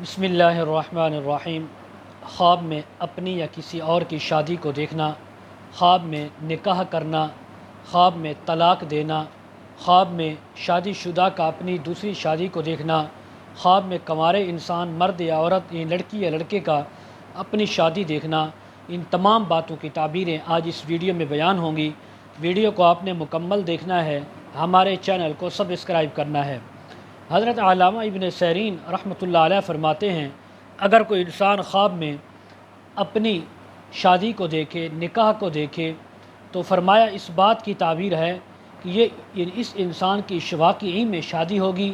بسم اللہ الرحمن الرحیم۔ خواب میں اپنی یا کسی اور کی شادی کو دیکھنا، خواب میں نکاح کرنا، خواب میں طلاق دینا، خواب میں شادی شدہ کا اپنی دوسری شادی کو دیکھنا، خواب میں کنوارے انسان مرد یا عورت یا لڑکی یا لڑکے کا اپنی شادی دیکھنا، ان تمام باتوں کی تعبیریں آج اس ویڈیو میں بیان ہوں گی۔ ویڈیو کو آپ نے مکمل دیکھنا ہے، ہمارے چینل کو سبسکرائب کرنا ہے۔ حضرت علامہ ابن سیرین رحمۃ اللہ علیہ فرماتے ہیں، اگر کوئی انسان خواب میں اپنی شادی کو دیکھے، نکاح کو دیکھے، تو فرمایا اس بات کی تعبیر ہے کہ یہ اس انسان کی واقعی میں شادی ہوگی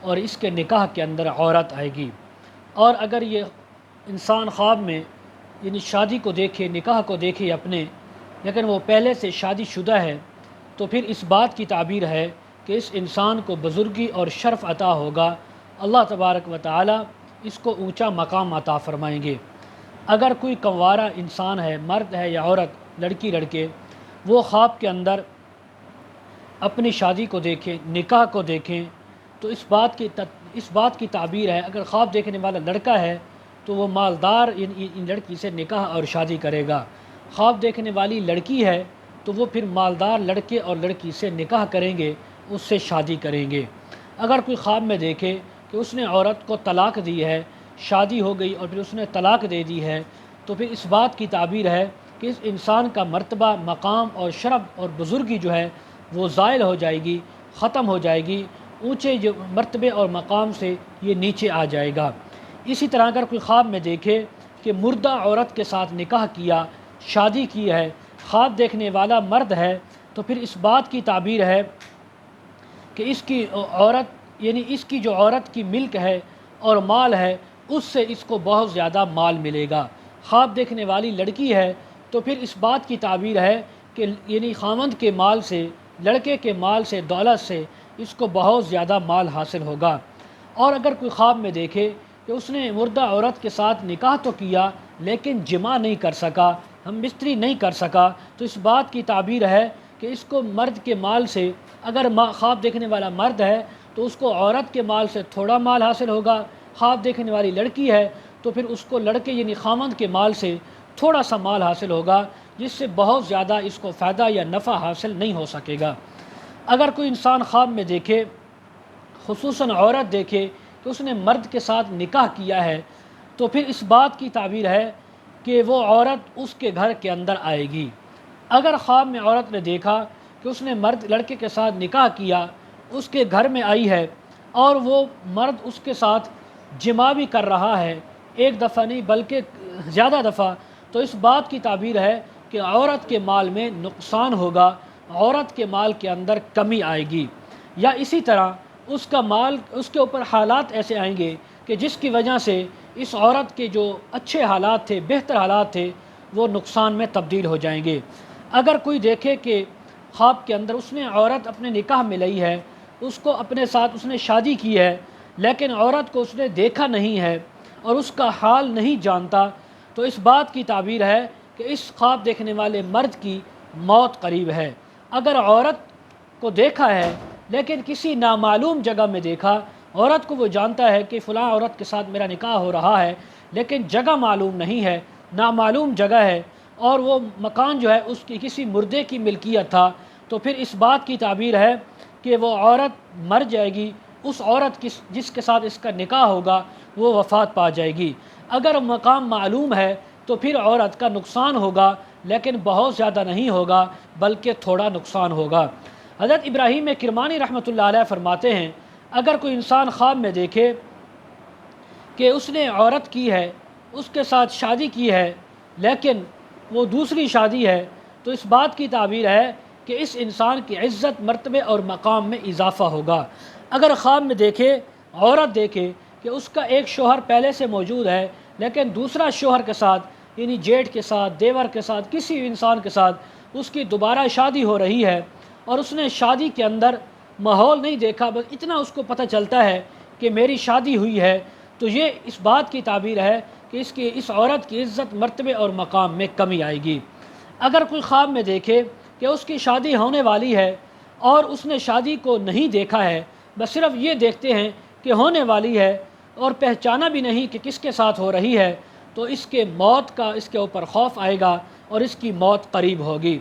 اور اس کے نکاح کے اندر عورت آئے گی۔ اور اگر یہ انسان خواب میں شادی کو دیکھے، نکاح کو دیکھے اپنے، لیکن وہ پہلے سے شادی شدہ ہے، تو پھر اس بات کی تعبیر ہے کہ اس انسان کو بزرگی اور شرف عطا ہوگا، اللہ تبارک و تعالی اس کو اونچا مقام عطا فرمائیں گے۔ اگر کوئی کنوارا انسان ہے، مرد ہے یا عورت، لڑکی لڑکے، وہ خواب کے اندر اپنی شادی کو دیکھیں، نکاح کو دیکھیں، تو اس بات کی تعبیر ہے، اگر خواب دیکھنے والا لڑکا ہے تو وہ مالدار ان لڑکی سے نکاح اور شادی کرے گا۔ خواب دیکھنے والی لڑکی ہے تو وہ پھر مالدار لڑکے اور لڑکی سے نکاح کریں گے، اس سے شادی کریں گے۔ اگر کوئی خواب میں دیکھے کہ اس نے عورت کو طلاق دی ہے، شادی ہو گئی اور پھر اس نے طلاق دے دی ہے، تو پھر اس بات کی تعبیر ہے کہ اس انسان کا مرتبہ، مقام اور شرف اور بزرگی جو ہے وہ زائل ہو جائے گی، ختم ہو جائے گی، اونچے جو مرتبے اور مقام سے یہ نیچے آ جائے گا۔ اسی طرح اگر کوئی خواب میں دیکھے کہ مردہ عورت کے ساتھ نکاح کیا، شادی کی ہے، خواب دیکھنے والا مرد ہے، تو پھر اس بات کی تعبیر ہے کہ اس کی عورت اس کی جو عورت کی ملک ہے اور مال ہے، اس سے اس کو بہت زیادہ مال ملے گا۔ خواب دیکھنے والی لڑکی ہے تو پھر اس بات کی تعبیر ہے کہ خاوند کے مال سے، لڑکے کے مال سے، دولت سے اس کو بہت زیادہ مال حاصل ہوگا۔ اور اگر کوئی خواب میں دیکھے کہ اس نے مردہ عورت کے ساتھ نکاح تو کیا لیکن جماع نہیں کر سکا، ہم بستری نہیں کر سکا، تو اس بات کی تعبیر ہے کہ اس کو مرد کے مال سے، اگر خواب دیکھنے والا مرد ہے تو اس کو عورت کے مال سے تھوڑا مال حاصل ہوگا، خواب دیکھنے والی لڑکی ہے تو پھر اس کو لڑکے خاوند کے مال سے تھوڑا سا مال حاصل ہوگا، جس سے بہت زیادہ اس کو فائدہ یا نفع حاصل نہیں ہو سکے گا۔ اگر کوئی انسان خواب میں دیکھے، خصوصاً عورت دیکھے کہ اس نے مرد کے ساتھ نکاح کیا ہے، تو پھر اس بات کی تعبیر ہے کہ وہ عورت اس کے گھر کے اندر آئے گی۔ اگر خواب میں عورت نے دیکھا کہ اس نے لڑکے کے ساتھ نکاح کیا، اس کے گھر میں آئی ہے اور وہ مرد اس کے ساتھ جماع بھی کر رہا ہے، ایک دفعہ نہیں بلکہ زیادہ دفعہ، تو اس بات کی تعبیر ہے کہ عورت کے مال میں نقصان ہوگا، عورت کے مال کے اندر کمی آئے گی، یا اسی طرح اس کا مال، اس کے اوپر حالات ایسے آئیں گے کہ جس کی وجہ سے اس عورت کے جو اچھے حالات تھے، بہتر حالات تھے، وہ نقصان میں تبدیل ہو جائیں گے۔ اگر کوئی دیکھے کہ خواب کے اندر اس نے عورت اپنے نکاح میں لی ہے، اس کو اپنے ساتھ اس نے شادی کی ہے، لیکن عورت کو اس نے دیکھا نہیں ہے اور اس کا حال نہیں جانتا، تو اس بات کی تعبیر ہے کہ اس خواب دیکھنے والے مرد کی موت قریب ہے۔ اگر عورت کو دیکھا ہے لیکن کسی نامعلوم جگہ میں دیکھا، عورت کو وہ جانتا ہے کہ فلاں عورت کے ساتھ میرا نکاح ہو رہا ہے، لیکن جگہ معلوم نہیں ہے، نامعلوم جگہ ہے، اور وہ مکان جو ہے اس کی کسی مردے کی ملکیت تھا، تو پھر اس بات کی تعبیر ہے کہ وہ عورت مر جائے گی، اس عورت جس کے ساتھ اس کا نکاح ہوگا وہ وفات پا جائے گی۔ اگر مقام معلوم ہے تو پھر عورت کا نقصان ہوگا، لیکن بہت زیادہ نہیں ہوگا بلکہ تھوڑا نقصان ہوگا۔ حضرت ابراہیم کرمانی رحمۃ اللہ علیہ فرماتے ہیں، اگر کوئی انسان خواب میں دیکھے کہ اس نے عورت کی ہے، اس کے ساتھ شادی کی ہے، لیکن وہ دوسری شادی ہے، تو اس بات کی تعبیر ہے کہ اس انسان کی عزت، مرتبے اور مقام میں اضافہ ہوگا۔ اگر خواب میں دیکھے، عورت دیکھے کہ اس کا ایک شوہر پہلے سے موجود ہے لیکن دوسرا شوہر کے ساتھ، جیٹھ کے ساتھ، دیور کے ساتھ، کسی انسان کے ساتھ اس کی دوبارہ شادی ہو رہی ہے، اور اس نے شادی کے اندر ماحول نہیں دیکھا، بس اتنا اس کو پتہ چلتا ہے کہ میری شادی ہوئی ہے، تو یہ اس بات کی تعبیر ہے کہ اس عورت کی عزت، مرتبے اور مقام میں کمی آئے گی۔ اگر کوئی خواب میں دیکھے کہ اس کی شادی ہونے والی ہے اور اس نے شادی کو نہیں دیکھا ہے، بس صرف یہ دیکھتے ہیں کہ ہونے والی ہے، اور پہچانا بھی نہیں کہ کس کے ساتھ ہو رہی ہے، تو اس کے موت کا اس کے اوپر خوف آئے گا اور اس کی موت قریب ہوگی۔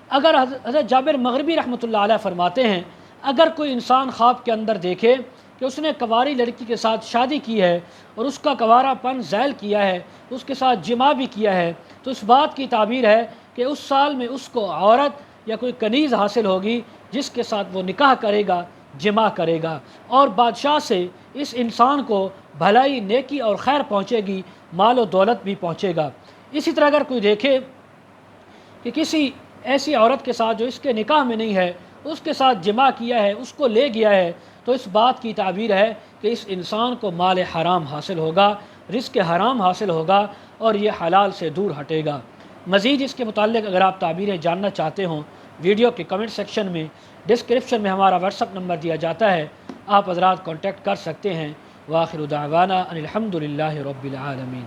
اگر حضرت جابر مغربی رحمۃ اللہ علیہ فرماتے ہیں، اگر کوئی انسان خواب کے اندر دیکھے کہ اس نے کنواری لڑکی کے ساتھ شادی کی ہے اور اس کا کنوارا پن زائل کیا ہے، اس کے ساتھ جماع بھی کیا ہے، تو اس بات کی تعبیر ہے کہ اس سال میں اس کو عورت یا کوئی کنیز حاصل ہوگی جس کے ساتھ وہ نکاح کرے گا، جماع کرے گا، اور بادشاہ سے اس انسان کو بھلائی، نیکی اور خیر پہنچے گی، مال و دولت بھی پہنچے گا۔ اسی طرح اگر کوئی دیکھے کہ کسی ایسی عورت کے ساتھ جو اس کے نکاح میں نہیں ہے، اس کے ساتھ جماع کیا ہے، اس کو لے گیا ہے، تو اس بات کی تعبیر ہے کہ اس انسان کو مال حرام حاصل ہوگا، رزق حرام حاصل ہوگا اور یہ حلال سے دور ہٹے گا۔ مزید اس کے متعلق اگر آپ تعبیریں جاننا چاہتے ہوں، ویڈیو کے کمنٹ سیکشن میں، ڈسکرپشن میں ہمارا واٹس ایپ نمبر دیا جاتا ہے، آپ حضرات کانٹیکٹ کر سکتے ہیں۔ وآخر دعوانا ان الحمد للہ رب العالمین۔